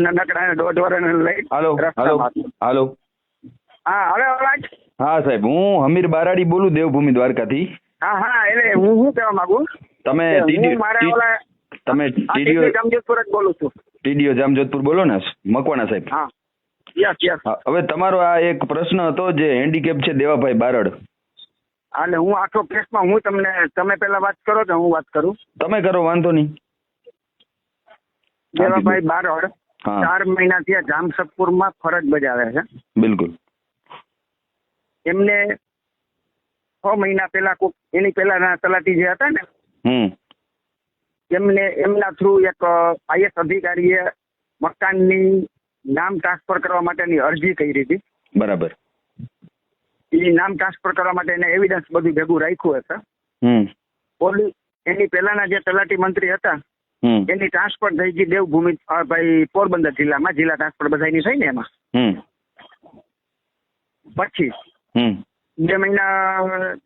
નાનકડા 1.5 વર્ષને લઈ હાલો હાલો હાલો. હા હવે અવાજ. હા સાહેબ, હું હમીર બારાડી બોલું, દેવભૂમિ દ્વારકાથી. હા એટલે હું શું કહેવા માંગુ, તમે તમે ટીડીઓ જામજોધપુર જ બોલું છું. ટીડીઓ જામજોધપુર બોલો ને મકવાણા સાહેબ? હા યસ. હવે તમારો આ એક પ્રશ્ન હતો જે હેન્ડીકેપ છે દેવાભાઈ બારડ. એટલે હું આખો કેસમાં હું તમે પહેલા વાત કરો કે હું વાત કરું? તમે કરો, વાંધો નહીં. દેવાભાઈ બારડ 4 મહિના થયા જામસદપુરમાં ફરજ બજાવે છે. બિલકુલ. એમને 6 મહિના પહેલા એની પહેલાના તલાટી જે હતા ને એમને એમના થ્રુ એક આઈએસ અધિકારીએ મકાનની નામ ટ્રાન્સફર કરવા માટેની અરજી કરી હતી. બરાબર. એ નામ ટ્રાન્સફર કરવા માટે એને એવિડન્સ બધું ભેગું રાખ્યું હતું. એની પહેલાના જે તલાટી મંત્રી હતા એની ટ્રાન્સફર થઈ ગઈ દેવભૂમિ ભાઈ પોરબંદર જિલ્લામાં, જિલ્લા ટ્રાન્સફર બધાની થઈ ને એમાં. પછી 2 મહિના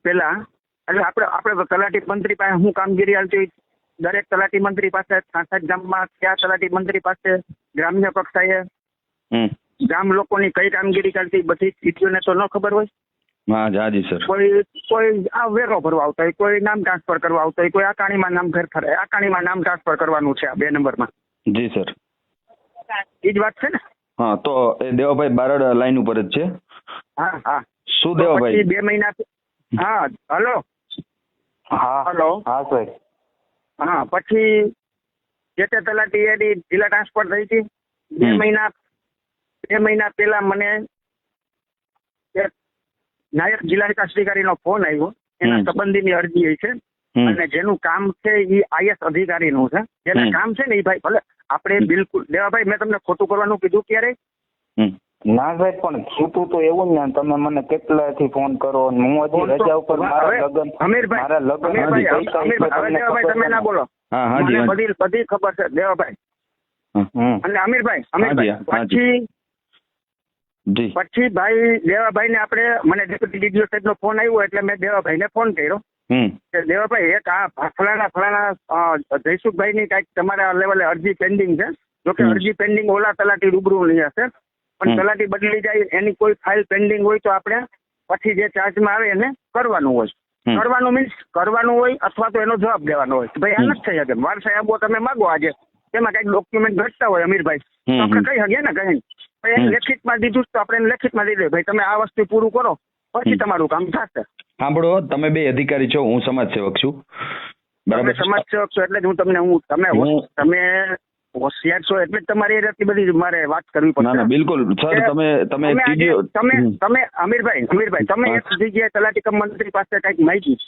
પહેલા એટલે આપણે તો તલાટી મંત્રી પાસે શું કામગીરી હાલતી, દરેક તલાટી મંત્રી પાસે 66 ગામમાં કયા તલાટી મંત્રી પાસે ગ્રામ્ય કક્ષાએ ગામ લોકોની કઈ કામગીરી ચાલતી બધી સ્થિતિઓને તો ન ખબર હોય. હાજી સર. કોઈ આ વેરો ભરવા આવતા હોય, કોઈ નામ ટ્રાન્સફર કરવા આવતા હોય, કોઈ આકાણીમાં નામ ફેરફાર, આકાણીમાં નામ ટ્રાન્સફર કરવાનું છે આ 2 નંબરમાં. જી સર. એ જ વાત છે ને? હા, તો એ દેવાભાઈ બારડ લાઈન ઉપર જ છે. હા. શું દેવાભાઈ? 2 મહિના. હા હલો. હલો. હા સર. હા, પછી જે તે તલાટી એની જિલ્લા ટ્રાન્સફર થઈ હતી. 2 મહિના પહેલા મને નાયબ જિલ્લા વિકાસ અધિકારીનો ફોન આવ્યો. એના સંબંધીની અરજી છે અને જેનું કામ છે એ આઈએસ અધિકારીનું છે. જેના કામ છે ને એ ભાઈ ભલે આપણે બિલકુલ દેવાભાઈ મેં તમને ખોટું કરવાનું કીધું ક્યારે? ના સાહેબ, પણ ખોટું તો એવું જ ને, તમે મને કેટલાથી ફોન કરો, હું હજી રજા ઉપર મારા લગ્ન તમે ના બોલો. મને બધી ખબર છે દેવાભાઈ અને અમીરભાઈ. પછી ભાઈ દેવાભાઈ ને આપણે મને ડેપ્યુટી ડીડીઓ સાહેબ નો ફોન આવ્યો એટલે મેં દેવાભાઈ ને ફોન કર્યો કે દેવાભાઈ એક આ ફલાણા જયસુખભાઈ ની કઈક તમારા લેવલે અરજી પેન્ડિંગ છે. જોકે અરજી પેન્ડિંગ ઓલા તલાટી રૂબરૂ નહીં હશે, પણ તલાટી બદલી જાય એની કોઈ ફાઇલ પેન્ડિંગ હોય તો આપણે પછી જે ચાર્જમાં આવે એને કરવાનું હોય. કરવાનું હોય અથવા તો એનો જવાબ દેવાનો હોય. ભાઈ આ નથી થઈ શકે, મારા સાહેબો તમે માગો આજે તેમાં કઈક ડોક્યુમેન્ટ ઘટતા હોય અમીરભાઈ તો આપણે કહી શકીએ ને કઈ એને લેખિતમાં દીધું તો આપણે એને લેખિતમાં દઈ દે ભાઈ તમે આ વસ્તુ પૂરું કરો પછી તમારું કામ થશે. સાંભળો, તમે 2 અધિકારી છો, હું સમાજ સેવક છું. બરાબર. સમાજ સેવક છો એટલે જ તમે હોશિયાર છો એટલે જ તમારી એટલી બધી મારે વાત કરવી પડશે. ના બિલકુલ સર. તમે અમીરભાઈ તમે એક જગ્યાએ તલાટી કમ મંત્રી પાસે કઈક માહિતી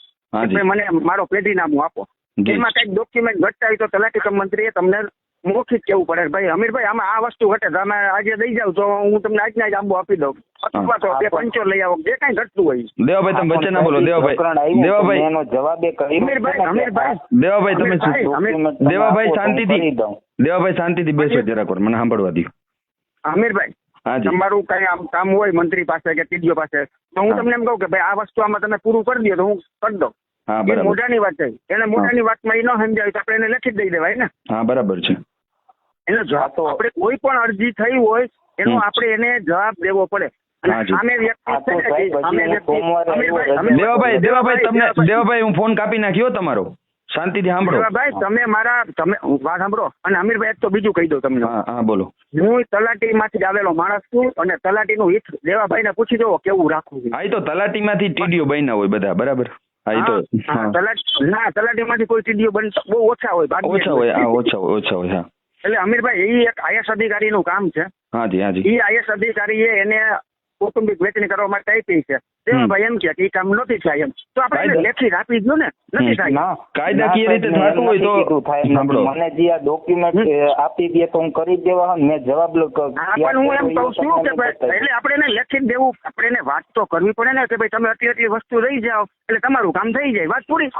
મને મારો પેઢીનામું આપો, એમાં કઈક ડોક્યુમેન્ટ ઘટતા હોય તો તલાટી કમ મંત્રીએ તમને મૌખિક કેવું પડે ભાઈ અમીરભાઈ આમાં આ વસ્તુ ઘટે તમે આજે દઈ જાવ તો હું તમને આજના જ આંબો આપી દઉં અથવા તો 2 પંચો લઈ આવો, જે કઈ ઘટતું હોય. દેવાભાઈ તમે વચ્ચે ના બોલો. દેવાભાઈ એનો જવાબ દેવાભાઈ તમે દેવાભાઈ શાંતિથી બેસો જરાક વાર, મને સાંભળવા દો. અમીરભાઈ તમારું કઈ કામ હોય મંત્રી પાસે કે ટીડીઓ પાસે તો હું તમને એમ કહું કે ભાઈ આ વસ્તુ આમાં તમે પૂરું કરી દો તો હું કરી દઉં. મોઢાની વાત છે, એને મોઢાની વાતમાં એ ન સમજાય તો આપણે એને લખી દઈ દેવાય ને. હા બરાબર છે. એનો જવાબ તો આપણે કોઈ પણ અરજી થઈ હોય એનો આપણે એને જવાબ દેવો પડે. દેવાભાઈ હું ફોન કાપી નાખ્યો તમારો, શાંતિથી સાંભળો. દેવાભાઈ તમે વાત સાંભળો અને અમીરભાઈ એક તો બીજું કહી દઉં તમને. હા બોલો. હું તલાટી માંથી આવેલો માણસ છું અને તલાટી નું હિત દેવાભાઈ ને પૂછી જવો કેવું રાખવું. હા, તો તલાટી માંથી ટીડીઓ બન્યા હોય બધા, બરાબર? તલાટી માંથી કોઈ ટીડીઓ બનતા બહુ ઓછા હોય. ઓછા હોય. એટલે અમીરભાઈ એ એક આઈએસ અધિકારી નું કામ છે. હાજી. એ આઈએસ અધિકારીએ એને કૌટુંબિક વેચણી કરવા માટે આપી છે. દેવાભાઈ એમ કે એ કામ નથી થાય એમ તો આપણે લેખિત આપી દો ને. નથી થાય કાયદાકીય રીતે થતું હોય તો મને જે આ ડોક્યુમેન્ટ આપી દે તો હું કરી દેવા. મેં જવાબ પણ હું એમ કહું છું કે એટલે આપણે એને લેખિત દેવું, આપણે એને વાત તો કરવી પડે ને કે ભાઈ તમે આટલી વસ્તુ રહી જાઓ એટલે તમારું કામ થઈ જાય, વાત પૂરી.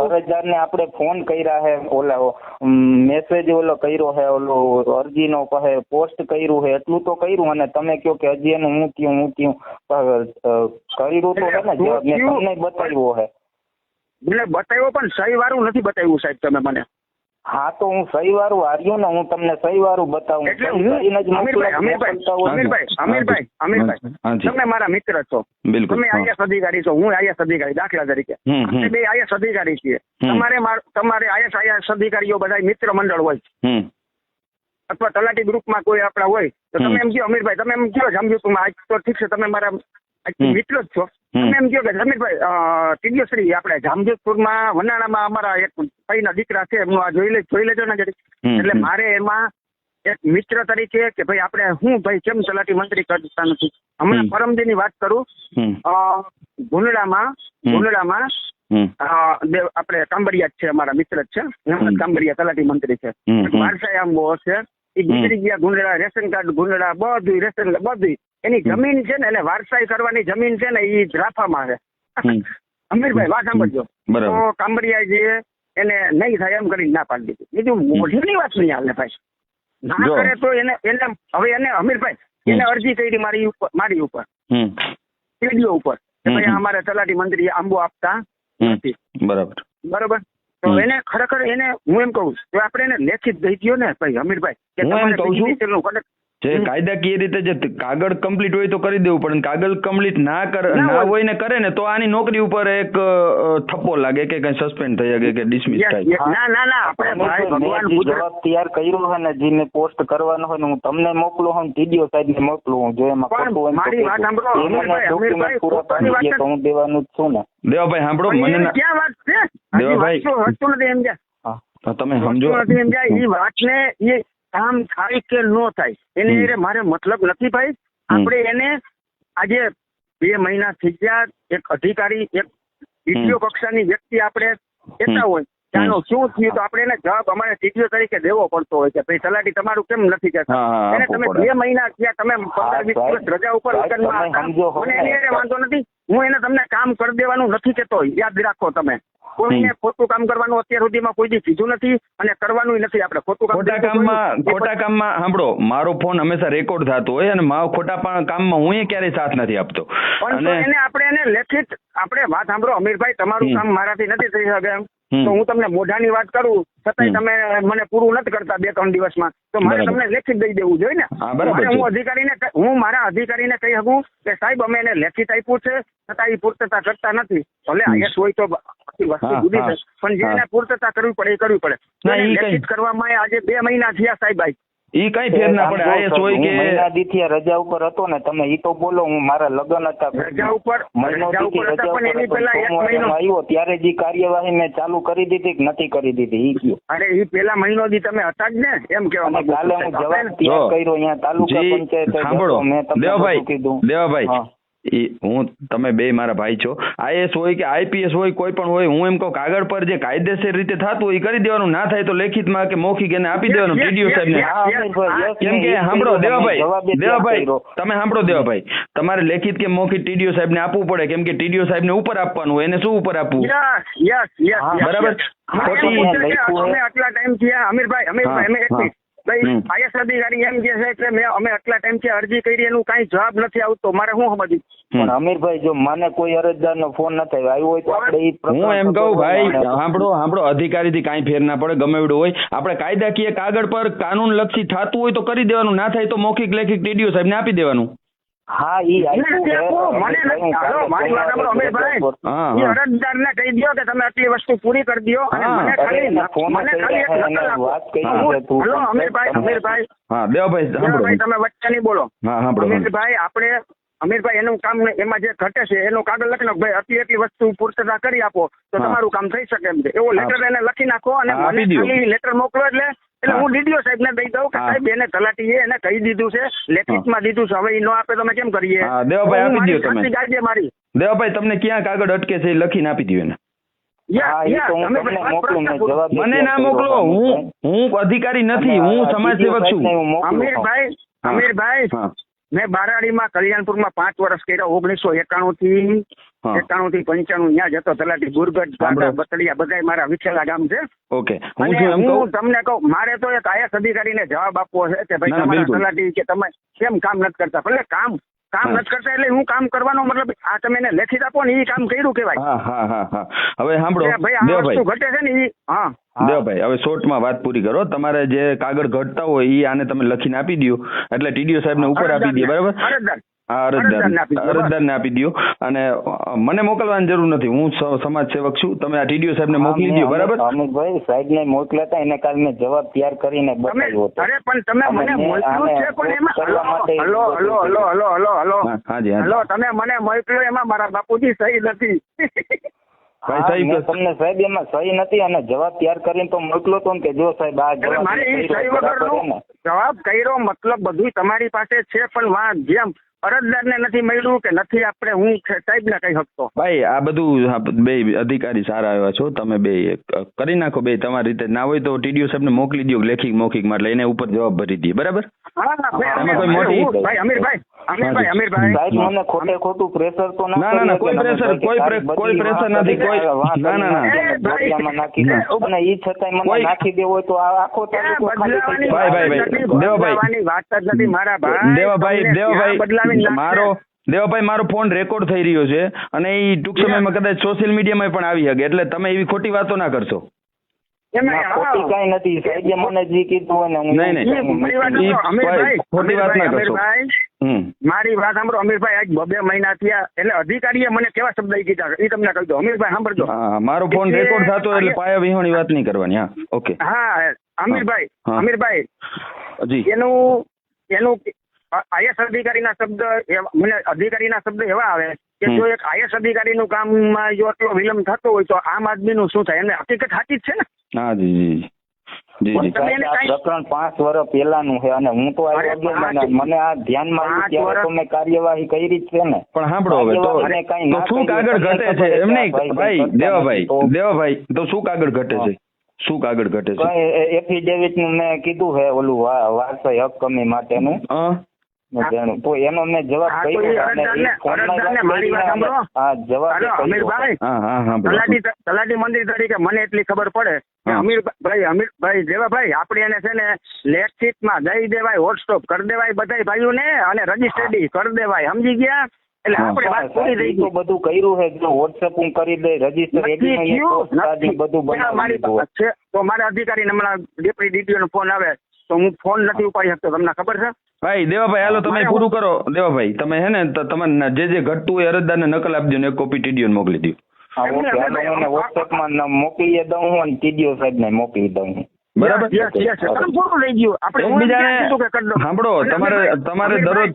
અરજદાર ને આપણે ફોન કર્યા હે, ઓલા મેસેજ ઓલો કર્યો હે, ઓલો અરજીનો પોસ્ટ કર્યું હે, એટલું તો કર્યું અને તમે કહો કે હજી એનું હું થયું કર્યું તો હે ને તમને બતાવ્યો હે. એટલે બતાવ્યો પણ સહી વાળું નથી બતાવ્યું સાહેબ તમે મને. હા તો હું સહી વાળું હાર્યું ને, હું તમને સહી વાળું બતાવું. એટલે હું અમીરભાઈ તમે મારા મિત્ર છો, તમે આઈએસ અધિકારી છો, હું આઈએસ અધિકારી, દાખલા તરીકે આપણે બે આઈએસ અધિકારી છીએ. તમારે આઈએસ અધિકારીઓ બધા મિત્ર મંડળ હોય અથવા તલાટી ગ્રુપમાં કોઈ આપણા હોય તો તમે એમ કહો અમીરભાઈ, તમે એમ કહો જામજોધપુરમાં આજ તો ઠીક છે તમે મારા મિત્ર જ છો, તમે એમ કહો કે જમીરભાઈ ટીડીઓશ્રી આપણે જામજોધપુરમાં વનાણામાં અમારા એક ભાઈના દીકરા છે એમનું આ જોઈ લેજો ને જરી. એટલે મારે એમાં એક મિત્ર તરીકે કે ભાઈ આપણે હું ભાઈ કેમ તલાટી મંત્રી કરતા નથી. હમણાં પરમદીની વાત કરું, ગુંદડામાં આપણે કાંબરિયા છે, અમારા મિત્ર જ છે, હેમંત કાંબરિયા તલાટી મંત્રી છે, વારસાઈ આંબો છે, એ ગુજરી ગયા ગુંદડા, રેશન કાર્ડ ગુંદડા બધું રેશન બધું એની જમીન છે ને, એટલે વારસાઈ કરવાની જમીન છે ને એ રાફામાં છે. અમીરભાઈ વાત સાંભળજો, તો કાંબરિયાજીએ એને નહીં થાય એમ કરીને ના પાડી દીધી. બીજું મોઢીની વાત નહીં હાલે ભાઈ, ના કરે તો એને હવે એને અમીરભાઈ એને અરજી કરી મારી ઉપર ટીડીઓ ઉપર કે ભાઈ અમારે તલાટી મંત્રી આંબો આપતા નથી. બરાબર. તો એને ખરેખર એને હું એમ કહું તો આપણે એને લેખિત દઈ દો ને ભાઈ અમીરભાઈ કે તમારે જે કાયદાકીય રીતે જે કાગળ કમ્પ્લીટ હોય તો કરી દેવું પડે, કાગળ કમ્પ્લીટ ના હોય ને કરે ને તો આની નોકરી ઉપર એક થપ્પો લાગે કે કઈ સસ્પેન્ડ થઈ શકે કે ડિસમિસ થાય. ના આપણે ભાઈ ભગવાન જવાબ તૈયાર કર્યો હોય ને, જેને પોસ્ટ કરવાનો હોય ને હું તમને મોકલું હું, ટીડીઓ સાહેબ ને મોકલું જો એમાં ખોટું હોય મારી વાત સાંભળો અમીરભાઈ, હું દેવાનું જ છું ને. દેવાભાઈ સાંભળો, મને ક્યાં વાત છે દેવાભાઈ હતું નથી એમ જાય તમે સમજો નથી એમ જાય એ વાતને એ કામ થાય કે ન થાય એને મારે મતલબ નથી ભાઈ. આપણે એને આજે 2 મહિના થઈ ગયા, એક અધિકારી એક ટીડીઓ કક્ષાની વ્યક્તિ આપણે કહેતા હોય ચાલો શું થયું તો આપણે એને જવાબ અમારે ટીડીઓ તરીકે દેવો પડતો હોય કે ભાઈ તલાટી તમારું કેમ નથી કહેતા. એને તમે 2 મહિના થયા, તમે 15-20 દિવસ રજા ઉપર મને એની વાંધો નથી, હું એને તમને કામ કરી દેવાનું નથી કહેતો, યાદ રાખો તમે. કોઈને ખોટું કામ કરવાનું અત્યાર સુધીમાં કોઈ દી કીધું નથી અને કરવાનું નથી. આપણે ખોટા કામમાં સાંભળો, મારો ફોન હંમેશા રેકોર્ડ થતો હોય અને મારો ખોટા કામમાં હું ક્યારેય સાથ નથી આપતો. અને એને લેખિત આપણે વાત સાંભળો અમીરભાઈ, તમારું કામ મારાથી નથી થઈ શકે એમ તો હું તમને મોઢાની વાત કરું છતાંય તમે મને પૂરું નથી કરતા 2-3 દિવસમાં, તો મારે તમને લેખિત દઈ દેવું જોઈએ ને. હું મારા અધિકારીને કહી શકું કે સાહેબ અમે એને લેખિત આપ્યું છે છતાં એ પૂર્તતા કરતા નથી. ભલે આઈએસ હોય તો વસ્તુ જુદી છે, પણ જેને પૂર્તતા કરવી પડે એ કરવી પડે. લેખિત કરવામાં આજે 2 મહિના થયા સાહેબ. ઈ કઈ ફેર ના પડે, આઈએસ હોય કે મહિના દીથી રજા ઉપર હતો ને, તમે ઈ તો બોલો, હું મારા લગ્ન હતા રજા ઉપર પણ એની પહેલા 1 મહિનો આવ્યો ત્યારે જે કાર્યવાહી મેં ચાલુ કરી દીધી કે નથી કરી દીધી ઈ કયો? અરે ઈ પેલા મહિનો દી તમે હતા જ ને એમ કહેવા. કાલે હું જવાબ તૈયાર કર્યો અહીંયા તાલુકા પંચાયત. સાંભળો મેં તમને કીધું દેવાભાઈ, હું તમે બે મારા ભાઈ છો, આઈએસ હોય કે આઈપીએસ હોય કોઈ પણ હોય, હું એમ કહું કાગળ પર જે કાયદેસર રીતે થતું હોય એ કરી દેવાનું, ના થાય તો લેખિતમાં કે મૌખિક એને આપી દેવાનું ટીડીઓ સાહેબને. કેમ કે સાંભળો દેવાભાઈ તમે સાંભળો દેવાભાઈ, તમારે લેખિત કે મૌખિક ટીડીઓ સાહેબને આપવું પડે, કેમ કે ટીડીઓ સાહેબને ઉપર આપવાનું હોય, એને શું ઉપર આપવું? બરાબર. અમે આટલા ટાઈમ થયા અમીરભાઈ આઈએસ અધિકારી એમ કે છે કે અમે આટલા ટાઈમ થી અરજી કરી એનું કઈ જવાબ નથી આવતો, મારે શું સમજવું? પણ અમીરભાઈ જો મને કોઈ અરજદાર નો ફોન નથી આવ્યો હોય તો આપણે હું એમ કહું ભાઈ સાંભળો અધિકારી થી કઈ ફેર ના પડે, ગમે એવડું હોય, આપણે કાયદાકીય કાગળ પર કાનૂન લક્ષી થતું હોય તો કરી દેવાનું, ના થાય તો મૌખિક લેખિત ટીડીઓ સાહેબ ને આપી દેવાનું. હા ઈ અરજદાર ને કહી દો કે તમે આટલી વસ્તુ પૂરી કરી દો અને મને અમીરભાઈ હા દેવાભાઈ તમે વચ્ચે નહીં બોલો. અમીરભાઈ આપણે અમીરભાઈ એનું કામ એમાં જે ઘટે છે એનું કાગળ લખી નાખો, ભાઈ એટલી વસ્તુ પૂર્તતા કરી આપો તો તમારું કામ થઈ શકે એમ છે, એવો લેટર એને લખી નાખો અને મને ખાલી લેટર મોકલો એટલે હું ડીડીઓ સાહેબ ને દઈ દઉં કે સાહેબ એને તલાટીએ એને કહી દીધું છે, લેખિતમાં દીધું છે, હવે એ નો આપે તો અમે કેમ કરીએ? દેવાભાઈ આપી દો તમે. મારી દેવાભાઈ તમને ક્યાં કાગળ અટકે છે લખીને આપી દો એને. મને ના મોકલો, હું અધિકારી નથી, હું સમાજ સેવક છું. અમીરભાઈ મેં બારાડીમાં કલ્યાણપુરમાં 5 વર્ષ કર્યા, 1991 થી 95 ત્યાં જતો તલાટી, ગુરગઢ બતડિયા બધા મારા વિછેલા ગામ છે. ઓકે, હું તમને કહું મારે તો એક આઈએસ અધિકારીને જવાબ આપવો છે કે ભાઈ તમારા તલાટી કે તમે કેમ કામ નથી કરતા. ભલે કામ કામ નથી કરતા એટલે હું કામ કરવાનો મતલબ આ તમે એને લેખિત આપો ને એ કામ કર્યું કેવાય. હા હવે સાંભળો ભાઈ આ વસ્તુ દેવભાઈ, ઘટે છે ને ઈ દેવભાઈ હવે શોર્ટમાં વાત પૂરી કરો. તમારે જે કાગળ ઘટતા હોય એ આને તમે લખીને આપી દો એટલે ટીડીઓ સાહેબને ઉપર આપી દે, બરાબર? હા, અરજદારને આપી દો અને મને મોકલવાની જરૂર નથી, હું સમાજ સેવક છું. તમે આ ટીડીઓ સાહેબને મોકલી દો, બરાબર? અમિતભાઈ સાહેબને મોકલ્યા હતા, એને કાલ મેં જવાબ તૈયાર કરીને બતાવ્યો હતો. અરે પણ તમે મને મોકલ્યું છે પણ એમાં હલો તમે મને મોકલ્યો એમાં મારા બાપુજી સહી નથી. તમને સાહેબ એમાં સહી નથી અને જવાબ તૈયાર કરીને તો મોકલો તો કે જો સાહેબ આ જવાબ કર્યો મતલબ બધું તમારી પાસે છે પણ જેમ અરજદારને નથી મળ્યું કે નથી આપણે હું સાહેબને કહી શકતો. ભાઈ આ બધું બે અધિકારી સારા આવ્યા છો, તમે બે કરી નાખો બે તમારી રીતે. ના હોય તો ટીડીઓ સાહેબને મોકલી દો લેખિત મૌખિકમાં, એટલે એને ઉપર જવાબ ભરી દઈએ, બરાબર? સાહેબ મને ખોટે ખોટું પ્રેશર તો ના કોઈ પ્રેશર નથી, કોઈ ના નાખી દે અને ઈ છતાંય મને નાખી દેવો હોય તો આખો ભાઈ વાત જ નથી મારા ભાઈ. દેવાભાઈ મારો ફોન રેકોર્ડ થઈ રહ્યો છે અને એ ટૂંક સમયમાં કદાચ સોશિયલ મીડિયામાં પણ આવી શકે, એટલે તમે એવી ખોટી વાતો ના કરશો. કઈ નથી સાહેબ મને જે કીધું ખોટી વાત ના કરશો. મારી વાત સાંભળો અમીરભાઈ, આજ 2 મહિના થયા એટલે અધિકારીએ મને કેવા શબ્દ કીધા એ તમને કહી દો. અમીરભાઈ સાંભળજો, મારો ફોન રેકોર્ડ થતો એટલે પાયા વિહોણી વાત નહીં કરવાની. હા ઓકે. હા અમીરભાઈ જી એનું આઈએસ અધિકારીના શબ્દ મને અધિકારીના શબ્દ એવા આવે કે જો એક આઈએસ અધિકારીનું કામમાં જો આટલો વિલંબ થતો હોય તો આમ આદમીનું શું થાય? એને હકીકત સાચી જ છે ને. હા જી પ્રકરણ 5 વર્ષ પહેલાનું છે અને હું તો મને આ ધ્યાનમાં આવ્યું ત્યારે તો મેં કાર્યવાહી કરી જ છે ને. પણ સાંભળો હવે તો શું કાગળ ઘટે છે? એમ નહીં ભાઈ દેવાભાઈ તો શું કાગળ ઘટે છે? શું કાગળ ઘટે છે? એફિડેવિટ નું મેં કીધું છે ઓલું વારસાઈ હક કમી માટેનું તો એનો મેં જવાબ તલાટી મંત્રી તરીકે મને એટલી ખબર પડે કે અમીરભાઈ દેવાભાઈ આપણે એને છે ને લેખિતમાં દઈ દેવાય, વોટ્સઅપ કરી દેવાય બધા ભાઈઓને અને રજીસ્ટર્ડ કરી દેવાય, સમજી ગયા? એટલે આપણે વાત પૂરી થઈ ગઈ. બધું કર્યું છે જો વોટ્સઅપ હું કરી દઈ રજીસ્ટર બધું મારી છે તો મારા અધિકારી હમણાં ડેપ્યુટી ડીટીઓ નો ફોન આવે તો હું ફોન નથી ઉપાડી શકતો, તમને ખબર છે? ભાઈ દેવાભાઈ હાલો તમે પૂરું કરો. દેવાભાઈ તમે હે ને તમારે જે ઘટતું હોય અરજદારને નકલ આપી દો ને એક કોપી ટીડીઓ ને મોકલી દો. વોટ્સએપમાં મોકલી દઉં અને ટીડીઓ સાહેબને મોકલી દઉં, બરાબર? સાંભળો તમારે દરરોજ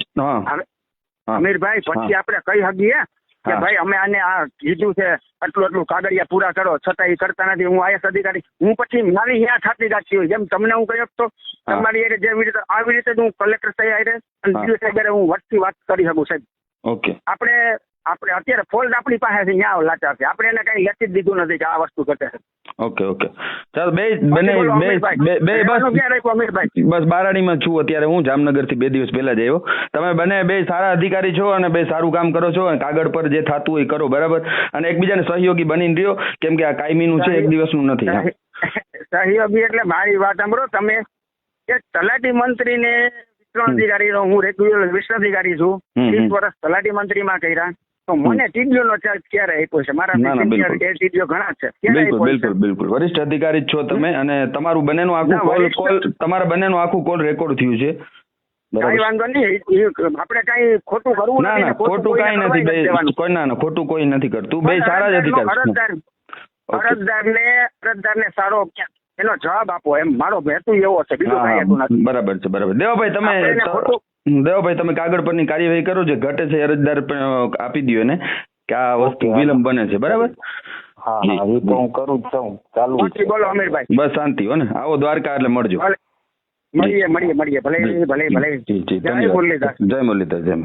અમીરભાઈ પછી આપણે કહી શકીએ કે ભાઈ અમે આને આ કીધું છે આટલું કાગળિયા પૂરા કરો છતાં એ કરતા નથી. હું આઈએસ અધિકારી હું પછી મારી ન્યા ખાતી રાખતી હોય જેમ તમને હું કહી શકતો તમારી જેવી રીતે આવી રીતે હું કલેક્ટર સાહેબ અને સાહેબ હું વટથી વાત કરી શકું સાહેબ. ઓકે. આપણે અત્યારે ફોલ્ડ આપણી પાસે છે ત્યાં લાચાર છે, આપણે એને કઈ લખી જ દીધું નથી કે આ વસ્તુ ઘટે છે. ઓકે ચાલો બસ બારાડીમાં છું અત્યારે. હું જામનગરથી 2 દિવસ પહેલા જ આવ્યો. તમે બે સારા અધિકારી છો અને બે સારું કામ કરો છો અને કાગળ પર જે થતું હોય કરો, બરાબર? અને એકબીજાને સહયોગી બનીને રહ્યો, કેમ કે આ કાયમીનું છે, એક દિવસનું નથી. સહયોગી એટલે મારી વાત સાંભળો, તમે એક તલાટી મંત્રીને વિસ્તરણ અધિકારીનો હું રેગ્યુલર વિસ્તરણ અધિકારી છું, 30 વર્ષ તલાટી મંત્રીમાં કર્યા તો મને ટીડીઓ નો ચાર્જ ક્યારે આપ્યો છે? મારા ટીડીઓ ઘણા છે. બિલકુલ વરિષ્ઠ અધિકારી છો તમે અને તમારું બંનેનું આખું કોલ તમારા બંનેનું આખું કોલ રેકોર્ડ થયું છે. કઈ વાંધો નહીં, આપણે કઈ ખોટું કરવું ના ખોટું કઈ નથી કોઈ ના ખોટું કોઈ નથી કરતું. બે સારા જ અધિકારી. અરજદારને સારો એનો જવાબ આપો એમ મારો હેતુ એવો છે, બીજું કઈ હેતુ નથી. બરાબર છે. દેવાભાઈ તમે કાગળ પરની કાર્યવાહી કરો, જે ઘટે છે અરજદાર આપી દો એને કે આ વસ્તુ વિલંબ બને છે, બરાબર? હું કરું છું ચાલુ. બોલો અમીરભાઈ. બસ શાંતિ હો ને, આવો દ્વારકા એટલે મળજો. મળીએ ભલે. જય મુરલીધર.